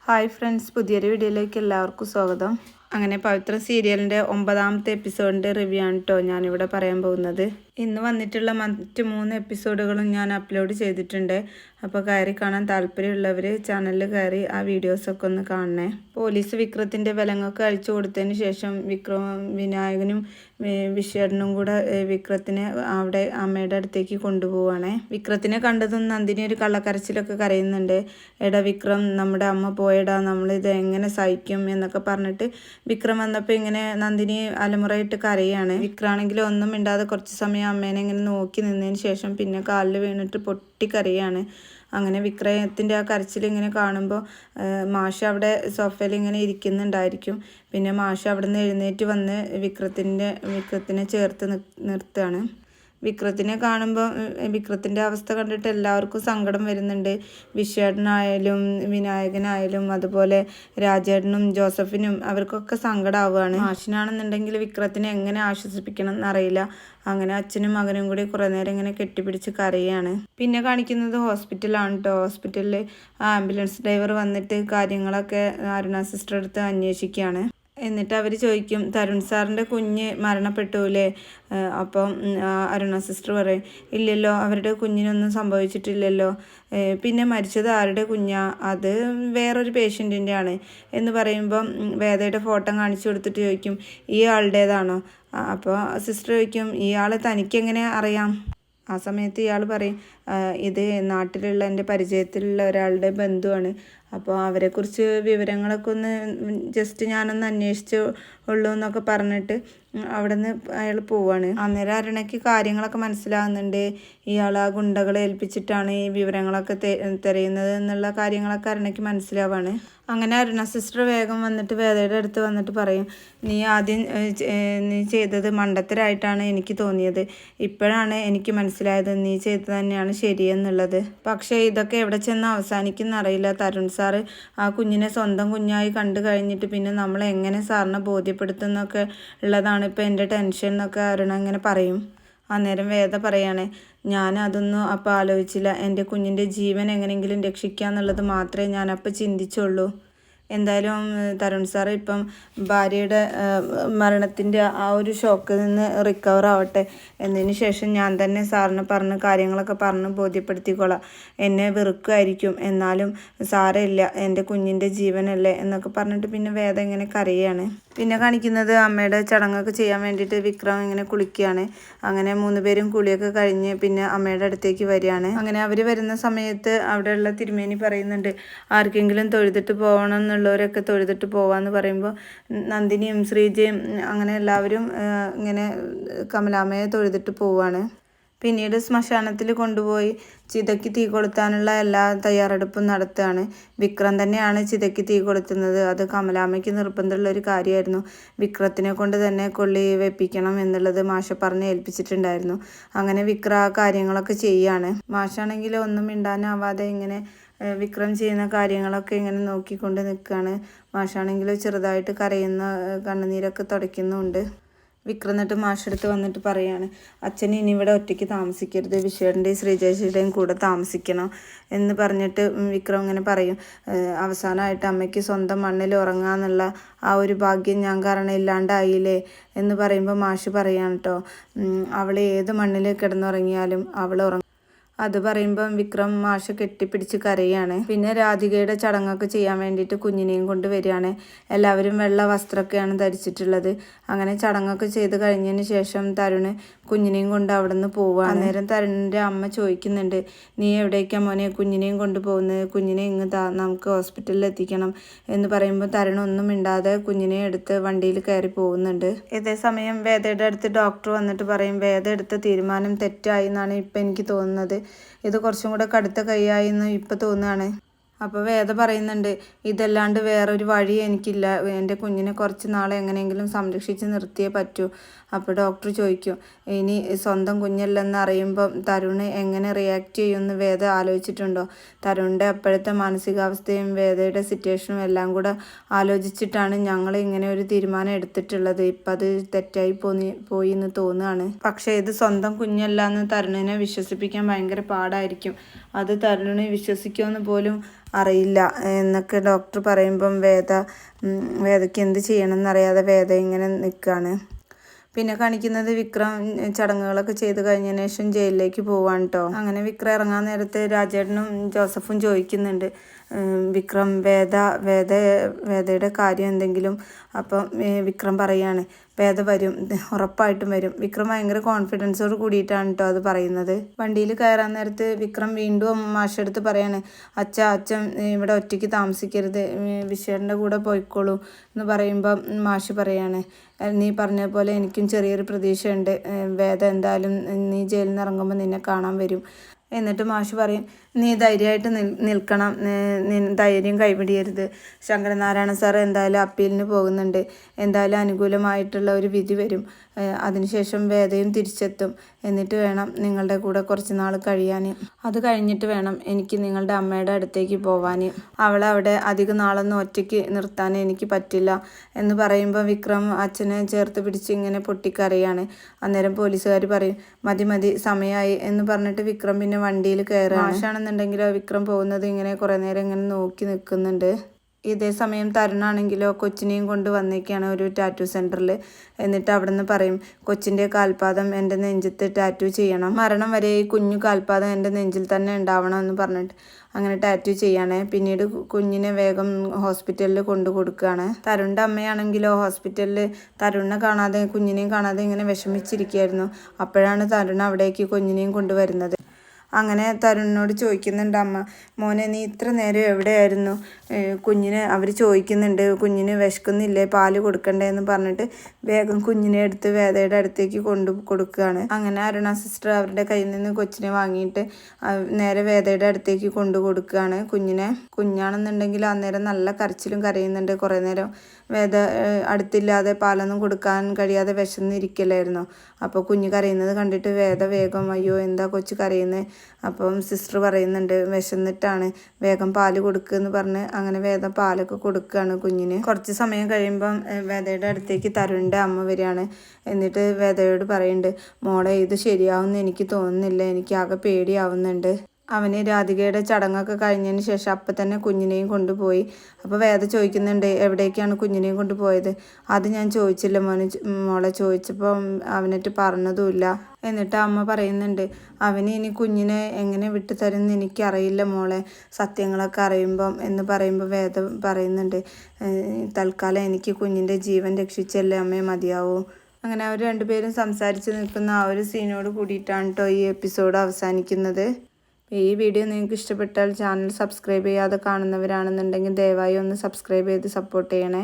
Hi friends, പുതിയൊരു വീഡിയോയിലേക്ക് എല്ലാവർക്കും സ്വാഗതം. അങ്ങനെ പവിത്ര സീരിയലിൻ്റെ 9ാമത്തെ എപ്പിസോഡിൻ്റെ റിവ്യൂ ആണ് കേട്ടോ ഞാനിവിടെ പറയാൻ പോകുന്നത്. ഇന്ന് വന്നിട്ടുള്ള മറ്റ് 3 എപ്പിസോഡുകളും ഞാൻ അപ്ലോഡ് ചെയ്തിട്ടുണ്ട്. അപ്പോൾ കയറി കാണാൻ താല്പര്യമുള്ളവർ ചാനലിൽ കയറി ആ വീഡിയോസൊക്കെ ഒന്ന് കാണണേ. പോലീസ് വിക്രത്തിൻ്റെ വിലങ്ങൊക്കെ അഴിച്ചു കൊടുത്തതിന് ശേഷം വിനായകനും വിശ്വേട്ടനും കൂടെ വിക്രത്തിനെ അവിടെ അമ്മയുടെ അടുത്തേക്ക് കൊണ്ടുപോവാണേ. വിക്രത്തിനെ കണ്ടതും നന്ദിനി ഒരു കള്ളക്കരച്ചിലൊക്കെ കരയുന്നുണ്ട്. എടാ വിക്രം, നമ്മുടെ അമ്മ പോയടാ, നമ്മളിത് എങ്ങനെ സഹിക്കും എന്നൊക്കെ പറഞ്ഞിട്ട് വിക്രം വന്നപ്പോൾ ഇങ്ങനെ നന്ദിനി അലമുറയിട്ട് കരയാണ്. വിക്രാണെങ്കിൽ ഒന്നും മിണ്ടാതെ കുറച്ച് സമയം അമ്മേനെ ഇങ്ങനെ നോക്കി നിന്നതിന് ശേഷം പിന്നെ കാലിൽ വീണിട്ട് പൊട്ടിക്കരയാണ്. അങ്ങനെ വിക്രയത്തിൻ്റെ ആ കരച്ചിൽ ഇങ്ങനെ കാണുമ്പോൾ മാഷ് അവിടെ സോഫയിൽ ഇങ്ങനെ ഇരിക്കുന്നുണ്ടായിരിക്കും. പിന്നെ മാഷ് അവിടെ നിന്ന് എഴുന്നേറ്റ് വന്ന് വിക്രത്തിനെ ചേർത്ത് നിർത്തുകയാണ്. വിക്രത്തിനെ കാണുമ്പോൾ വിക്രത്തിൻ്റെ അവസ്ഥ കണ്ടിട്ട് എല്ലാവർക്കും സങ്കടം വരുന്നുണ്ട്. വിശ്വേട്ടനായാലും വിനായകനായാലും അതുപോലെ രാജേട്ടനും ജോസഫിനും അവർക്കൊക്കെ സങ്കടമാവുകയാണ്. മാഷിനാണെന്നുണ്ടെങ്കിൽ വിക്രത്തിനെ എങ്ങനെ ആശ്വസിപ്പിക്കണം എന്നറിയില്ല. അങ്ങനെ അച്ഛനും മകനും കൂടി കുറേ നേരം ഇങ്ങനെ കെട്ടിപ്പിടിച്ച് കരയാണ്. പിന്നെ കാണിക്കുന്നത് ഹോസ്പിറ്റലാണ് കേട്ടോ. ഹോസ്പിറ്റലിൽ ആംബുലൻസ് ഡ്രൈവർ വന്നിട്ട് കാര്യങ്ങളൊക്കെ അരുണ സിസ്റ്റർ അടുത്ത് അന്വേഷിക്കുകയാണ്. എന്നിട്ട് അവർ ചോദിക്കും, തരുൺ സാറിൻ്റെ കുഞ്ഞ് മരണപ്പെട്ടൂലേ? അപ്പം അരുണ സിസ്റ്റർ പറയും, ഇല്ലല്ലോ, അവരുടെ കുഞ്ഞിനൊന്നും സംഭവിച്ചിട്ടില്ലല്ലോ. പിന്നെ മരിച്ചത് ആരുടെ കുഞ്ഞാ? അത് വേറൊരു പേഷ്യൻറ്റിൻ്റെ ആണ് എന്ന് പറയുമ്പം വേദയുടെ ഫോട്ടോ കാണിച്ചു കൊടുത്തിട്ട് ചോദിക്കും, ഈ ആളുടേതാണോ? അപ്പോൾ സിസ്റ്റർ ചോദിക്കും, ഇയാളെ തനിക്കെങ്ങനെ അറിയാം? ആ സമയത്ത് ഇയാൾ പറയും, ഇത് നാട്ടിലുള്ള എൻ്റെ പരിചയത്തിലുള്ള ഒരാളുടെ ബന്ധുവാണ്. അപ്പോൾ അവരെക്കുറിച്ച് വിവരങ്ങളൊക്കെ ഒന്ന് ജസ്റ്റ് ഞാനൊന്ന് അന്വേഷിച്ചു ഉള്ളൂ എന്നൊക്കെ പറഞ്ഞിട്ട് അവിടെ നിന്ന് അയാൾ പോവാണ്. അന്നേരം അരുണയ്ക്ക് കാര്യങ്ങളൊക്കെ മനസ്സിലാകുന്നുണ്ട്. ഇയാൾ ആ ഗുണ്ടകളെ ഏൽപ്പിച്ചിട്ടാണ് ഈ വിവരങ്ങളൊക്കെ തിരയുന്നത് എന്നുള്ള കാര്യങ്ങളൊക്കെ അരുണയ്ക്ക് മനസ്സിലാവാണ്. അങ്ങനെ അരുണ സിസ്റ്റർ വേഗം വന്നിട്ട് വേദയുടെ അടുത്ത് വന്നിട്ട് പറയും, നീ ആദ്യം നീ ചെയ്തത് മണ്ടത്തരായിട്ടാണ് എനിക്ക് തോന്നിയത്. ഇപ്പോഴാണ് എനിക്ക് മനസ്സിലായത് നീ ചെയ്തത് തന്നെയാണ് ശരിയെന്നുള്ളത്. പക്ഷേ ഇതൊക്കെ എവിടെ ചെന്ന് അവസാനിക്കുന്ന അറിയില്ല. തരുൺ സാറ് ആ കുഞ്ഞിനെ സ്വന്തം കുഞ്ഞായി കണ്ടു കഴിഞ്ഞിട്ട് പിന്നെ നമ്മളെ എങ്ങനെ സാറിനെ ബോധ്യപ്പെടുത്തുന്നൊക്കെ ഉള്ളതാണ് ഇപ്പോൾ എൻ്റെ ടെൻഷൻ എന്നൊക്കെ അരുണ ഇങ്ങനെ പറയും. അന്നേരം വേദ പറയാണ്, ഞാൻ അതൊന്നും അപ്പോൾ ആലോചിച്ചില്ല. എൻ്റെ കുഞ്ഞിൻ്റെ ജീവൻ എങ്ങനെയെങ്കിലും രക്ഷിക്കുക എന്നുള്ളത് മാത്രമേ ഞാൻ അപ്പോൾ ചിന്തിച്ചുള്ളൂ. എന്തായാലും തരുൺ സാറ് ഇപ്പം ഭാര്യയുടെ മരണത്തിൻ്റെ ആ ഒരു ഷോക്കിൽ നിന്ന് റിക്കവർ ആവട്ടെ. എന്നതിന് ശേഷം ഞാൻ തന്നെ സാറിന് പറഞ്ഞ് കാര്യങ്ങളൊക്കെ പറഞ്ഞ് ബോധ്യപ്പെടുത്തിക്കോളാം. എന്നെ വെറുക്കുമായിരിക്കും, എന്നാലും സാരമില്ല, എൻ്റെ കുഞ്ഞിൻ്റെ ജീവനല്ലേ എന്നൊക്കെ പറഞ്ഞിട്ട് പിന്നെ വേദ ഇങ്ങനെ കരയാണ്. പിന്നെ കാണിക്കുന്നത് അമ്മയുടെ ചടങ്ങൊക്കെ ചെയ്യാൻ വേണ്ടിയിട്ട് വിക്രം ഇങ്ങനെ കുളിക്കുകയാണ്. അങ്ങനെ 3 പേരും കുളിയൊക്കെ കഴിഞ്ഞ് പിന്നെ അമ്മയുടെ അടുത്തേക്ക് വരികയാണ്. അങ്ങനെ അവർ വരുന്ന സമയത്ത് അവിടെയുള്ള തിരുമേനി പറയുന്നുണ്ട്, ആർക്കെങ്കിലും തൊഴുതിട്ട് പോകണം എന്നുള്ളവരൊക്കെ തൊഴുതിട്ട് പോവാന്ന് പറയുമ്പോൾ നന്ദിനിയും ശ്രീജയും അങ്ങനെ എല്ലാവരും ഇങ്ങനെ കമലാമ്മയെ തൊഴുതിട്ട് പോവാണ്. പിന്നീട് ശ്മശാനത്തിൽ കൊണ്ടുപോയി ചിതയ്ക്ക് തീ കൊളുത്താനുള്ള എല്ലാ തയ്യാറെടുപ്പും നടത്തുകയാണ്. വിക്രം തന്നെയാണ് ചിതയ്ക്ക് തീ കൊളുത്തുന്നത്. അത് കമലാമ്മയ്ക്ക് നിർബന്ധമുള്ള ഒരു കാര്യമായിരുന്നു. വിക്രത്തിനെ കൊണ്ട് തന്നെ കൊള്ളി വെപ്പിക്കണം എന്നുള്ളത് മാഷ പറഞ്ഞ് ഏൽപ്പിച്ചിട്ടുണ്ടായിരുന്നു. അങ്ങനെ വിക്ര ആ കാര്യങ്ങളൊക്കെ ചെയ്യാണ്. മാഷാണെങ്കിൽ ഒന്നും മിണ്ടാനാവാതെ ഇങ്ങനെ വിക്രം ചെയ്യുന്ന കാര്യങ്ങളൊക്കെ ഇങ്ങനെ നോക്കിക്കൊണ്ട് നിൽക്കുകയാണ്. മാഷാണെങ്കിൽ ചെറുതായിട്ട് കരയുന്ന കണ്ണുനീരൊക്കെ തുടയ്ക്കുന്നുണ്ട്. വിക്രം എന്നിട്ട് മാഷെടുത്ത് വന്നിട്ട് പറയാണ്, അച്ഛൻ ഇനി ഇവിടെ ഒറ്റയ്ക്ക് താമസിക്കരുത്, വിശ്വേട്ടൻ്റെയും ശ്രീജേഷിയുടെയും കൂടെ താമസിക്കണം എന്ന് പറഞ്ഞിട്ട് വിക്രം ഇങ്ങനെ പറയും. അവസാനമായിട്ട് അമ്മയ്ക്ക് സ്വന്തം മണ്ണിൽ ഉറങ്ങാന്നുള്ള ആ ഒരു ഭാഗ്യം ഞാൻ കാരണം ഇല്ലാണ്ടായില്ലേ എന്ന് പറയുമ്പോൾ മാഷ് പറയാണ് കേട്ടോ, അവൾ ഏത് മണ്ണിൽ കിടന്നുറങ്ങിയാലും അവൾ ഉറങ്ങും. അത് പറയുമ്പം വിക്രം മാഷ് കെട്ടിപ്പിടിച്ച് കരയാണ്. പിന്നെ രാധികയുടെ ചടങ്ങൊക്കെ ചെയ്യാൻ വേണ്ടിയിട്ട് കുഞ്ഞിനെയും കൊണ്ട് വരികയാണ്. എല്ലാവരും വെള്ള വസ്ത്രമൊക്കെയാണ് ധരിച്ചിട്ടുള്ളത്. അങ്ങനെ ചടങ്ങൊക്കെ ചെയ്ത് കഴിഞ്ഞതിന് ശേഷം തരുണ് കുഞ്ഞിനെയും കൊണ്ട് അവിടെ നിന്ന് പോവുകയാണ്. അന്നേരം തരുണിൻ്റെ അമ്മ ചോദിക്കുന്നുണ്ട്, നീ എവിടേക്കാണ് മോനെ കുഞ്ഞിനെയും കൊണ്ട് പോകുന്നത്? കുഞ്ഞിനെ ഇങ്ങ് നമുക്ക് ഹോസ്പിറ്റലിൽ എത്തിക്കണം എന്ന് പറയുമ്പോൾ തരുൺ ഒന്നും മിണ്ടാതെ കുഞ്ഞിനെ എടുത്ത് വണ്ടിയിൽ കയറി പോകുന്നുണ്ട്. ഇതേ സമയം വേദയുടെ അടുത്ത് ഡോക്ടർ വന്നിട്ട് പറയും, വേദ എടുത്ത തീരുമാനം തെറ്റായി എന്നാണ് ഇപ്പം എനിക്ക് തോന്നുന്നത്. ഇത് കുറച്ചും കൂടെ കടുത്ത കൈയായി എന്ന് ഇപ്പം തോന്നുകയാണ്. അപ്പോൾ വേദ പറയുന്നുണ്ട്, ഇതല്ലാണ്ട് വേറൊരു വഴി എനിക്കില്ല. എൻ്റെ കുഞ്ഞിനെ കുറച്ച് നാളെ എങ്ങനെയെങ്കിലും സംരക്ഷിച്ച് നിർത്തിയേ പറ്റൂ. അപ്പോൾ ഡോക്ടർ ചോദിക്കും, ഇനി സ്വന്തം കുഞ്ഞല്ലെന്ന് അറിയുമ്പം തരുണ് എങ്ങനെ റിയാക്ട് ചെയ്യുമെന്ന് വേദ ആലോചിച്ചിട്ടുണ്ടോ? തരുണിൻ്റെ അപ്പോഴത്തെ മാനസികാവസ്ഥയും വേദയുടെ സിറ്റുവേഷനും എല്ലാം കൂടെ ആലോചിച്ചിട്ടാണ് ഞങ്ങൾ ഇങ്ങനെ ഒരു തീരുമാനം എടുത്തിട്ടുള്ളത്. ഇപ്പം അത് തെറ്റായി പോയി എന്ന് തോന്നുകയാണ്. പക്ഷേ ഇത് സ്വന്തം കുഞ്ഞല്ല എന്ന് തരുണിനെ വിശ്വസിപ്പിക്കാൻ ഭയങ്കര പാടായിരിക്കും. അത് തരുണിനെ വിശ്വസിക്കുമെന്ന് പോലും അറിയില്ല എന്നൊക്കെ ഡോക്ടർ പറയുമ്പം വേദയ്ക്ക് എന്ത് ചെയ്യണമെന്നറിയാതെ വേദ ഇങ്ങനെ നിൽക്കുകയാണ്. പിന്നെ കാണിക്കുന്നത് വിക്രം ചടങ്ങുകളൊക്കെ ചെയ്ത് കഴിഞ്ഞതിന് ശേഷം ജയിലിലേക്ക് പോവാണ് കേട്ടോ. അങ്ങനെ വിക്രം ഇറങ്ങാൻ നേരത്ത് രാജേട്ടനും ജോസഫും ചോദിക്കുന്നുണ്ട്, വിക്രം വേദയുടെ കാര്യം എന്തെങ്കിലും. അപ്പം വിക്രം പറയാണ് വേദ വരും, ഉറപ്പായിട്ടും വരും. വിക്രം ഭയങ്കര കോൺഫിഡൻസോട് കൂടിയിട്ടാണ് കേട്ടോ അത് പറയുന്നത്. വണ്ടിയിൽ കയറാൻ നേരത്ത് വിക്രം വീണ്ടും മാഷെടുത്ത് പറയാണ്, അച്ഛൻ ഇവിടെ ഒറ്റയ്ക്ക് താമസിക്കരുത്, വിശ്വന്റെ കൂടെ പോയിക്കോളൂ എന്ന് പറയുമ്പം മാഷ് പറയാണ്, നീ പറഞ്ഞ പോലെ എനിക്കും ചെറിയൊരു പ്രതീക്ഷയുണ്ട്, വേദ എന്തായാലും നീ ജയിലിൽ നിന്ന് ഇറങ്ങുമ്പോൾ നിന്നെ കാണാൻ വരും. എന്നിട്ട് മാഷ് പറയും, നീ ധൈര്യമായിട്ട് നിൽക്കണം, ധൈര്യം കൈവിടിയരുത്. ശങ്കരനാരായണ സാർ എന്തായാലും അപ്പീലിന് പോകുന്നുണ്ട്, എന്തായാലും അനുകൂലമായിട്ടുള്ള ഒരു വിധി വരും, അതിനുശേഷം വേദയും തിരിച്ചെത്തും. എന്നിട്ട് വേണം നിങ്ങളുടെ കൂടെ കുറച്ച് നാൾ കഴിയാൻ, അത് കഴിഞ്ഞിട്ട് വേണം എനിക്ക് നിങ്ങളുടെ അമ്മയുടെ അടുത്തേക്ക് പോവാൻ. അവളെ അവിടെ അധികം നാളൊന്നും ഒറ്റയ്ക്ക് നിർത്താൻ എനിക്ക് പറ്റില്ല എന്ന് പറയുമ്പോൾ വിക്രം അച്ഛനെ ചേർത്ത് പിടിച്ച് ഇങ്ങനെ പൊട്ടിക്കരയാണ്. അന്നേരം പോലീസുകാർ പറയും, മതി സമയമായി എന്ന് പറഞ്ഞിട്ട് വിക്രം പിന്നെ വണ്ടിയിൽ കയറുക. മാഷാണെന്നുണ്ടെങ്കിലോ വിക്രം പോകുന്നത് ഇങ്ങനെ കുറേ നേരം ഇങ്ങനെ നോക്കി നിൽക്കുന്നുണ്ട്. ഇതേ സമയം തരുണാണെങ്കിലോ കൊച്ചിനെയും കൊണ്ട് വന്നേക്കാണ് ഒരു ടാറ്റു സെൻറ്ററിൽ. എന്നിട്ട് അവിടെ നിന്ന് പറയും, കൊച്ചിൻ്റെ കാൽപാദം എൻ്റെ നെഞ്ചത്ത് ടാറ്റു ചെയ്യണം, മരണം വരെ ഈ കുഞ്ഞു കാൽപാദം എൻ്റെ നെഞ്ചിൽ തന്നെ ഉണ്ടാവണം എന്ന് പറഞ്ഞിട്ട് അങ്ങനെ ടാറ്റു ചെയ്യാണ്. പിന്നീട് കുഞ്ഞിനെ വേഗം ഹോസ്പിറ്റലിൽ കൊണ്ടു കൊടുക്കുകയാണ്. തരുണിൻ്റെ അമ്മയാണെങ്കിലോ ഹോസ്പിറ്റലിൽ തരുണിനെ കാണാതെ കുഞ്ഞിനെയും കാണാതെ ഇങ്ങനെ വിഷമിച്ചിരിക്കുകയായിരുന്നു. അപ്പോഴാണ് തരുൺ അവിടേക്ക് കുഞ്ഞിനെയും കൊണ്ടുവരുന്നത്. അങ്ങനെ തരുണിനോട് ചോദിക്കുന്നുണ്ട് അമ്മ, മോനെ നീ ഇത്ര നേരം എവിടെയായിരുന്നു? കുഞ്ഞിന് അവർ ചോദിക്കുന്നുണ്ട്, കുഞ്ഞിന് വിശക്കുന്നില്ലേ, പാല് കൊടുക്കണ്ടേ എന്ന് പറഞ്ഞിട്ട് വേഗം കുഞ്ഞിനെ എടുത്ത് വേദയുടെ അടുത്തേക്ക് കൊണ്ടു കൊടുക്കുകയാണ്. അങ്ങനെ അരുണ സിസ്റ്റർ അവരുടെ കയ്യിൽ നിന്ന് കൊച്ചിനെ വാങ്ങിയിട്ട് നേരെ വേദയുടെ അടുത്തേക്ക് കൊണ്ടു കൊടുക്കുകയാണ് കുഞ്ഞാണെന്നുണ്ടെങ്കിൽ അന്നേരം നല്ല കരച്ചിലും കരയുന്നുണ്ട്. കുറേ നേരം വേദ അടുത്തില്ലാതെ പാലൊന്നും കൊടുക്കാൻ കഴിയാതെ വിശന്നിരിക്കലായിരുന്നു. അപ്പോൾ കുഞ്ഞ് കരയുന്നത് കണ്ടിട്ട് വേദ വേഗം, അയ്യോ എന്താ കൊച്ചു കരയുന്നത്? അപ്പം സിസ്റ്റർ പറയുന്നുണ്ട്, വിശന്നിട്ടാണ്, വേഗം പാല് കൊടുക്കുമെന്ന് പറഞ്ഞ് അങ്ങനെ വേദ പാലൊക്കെ കൊടുക്കുകയാണ് കുഞ്ഞിന്. കുറച്ച് സമയം കഴിയുമ്പം വേദയുടെ അടുത്തേക്ക് തരുണിൻ്റെ അമ്മ വരികയാണ്. എന്നിട്ട് വേദയോട് പറയുന്നുണ്ട്, മോളെ ഇത് ശരിയാവുമെന്ന് എനിക്ക് തോന്നുന്നില്ല, എനിക്ക് ആകെ പേടിയാവുന്നുണ്ട്. അവന് രാധികയുടെ ചടങ്ങൊക്കെ കഴിഞ്ഞതിന് ശേഷം അപ്പം തന്നെ കുഞ്ഞിനെയും കൊണ്ടുപോയി. അപ്പോൾ വേദ ചോദിക്കുന്നുണ്ട്, എവിടേക്കാണ് കുഞ്ഞിനെയും കൊണ്ടുപോയത്? അത് ഞാൻ ചോദിച്ചില്ല മോളെ, ചോദിച്ചപ്പോൾ അവനിട്ട് പറഞ്ഞതുമില്ല. എന്നിട്ട് അമ്മ പറയുന്നുണ്ട്, അവന് ഇനി കുഞ്ഞിനെ എങ്ങനെ വിട്ടു തരുമെന്ന് എനിക്കറിയില്ല മോളെ, സത്യങ്ങളൊക്കെ അറിയുമ്പം എന്ന് പറയുമ്പോൾ വേദ പറയുന്നുണ്ട്, തൽക്കാലം എനിക്ക് കുഞ്ഞിൻ്റെ ജീവൻ രക്ഷിച്ചല്ലേ അമ്മേ മതിയാവൂ. അങ്ങനെ അവർ രണ്ടുപേരും സംസാരിച്ച് നിൽക്കുന്ന ആ ഒരു സീനോട് കൂടിയിട്ടാണ് കേട്ടോ ഈ എപ്പിസോഡ് അവസാനിക്കുന്നത്. ഈ വീഡിയോ നിങ്ങൾക്ക് ഇഷ്ടപ്പെട്ടാൽ ചാനൽ സബ്സ്ക്രൈബ് ചെയ്യാതെ കാണുന്നവരാണെന്നുണ്ടെങ്കിൽ ദയവായി ഒന്ന് സബ്സ്ക്രൈബ് ചെയ്ത് സപ്പോർട്ട് ചെയ്യണേ.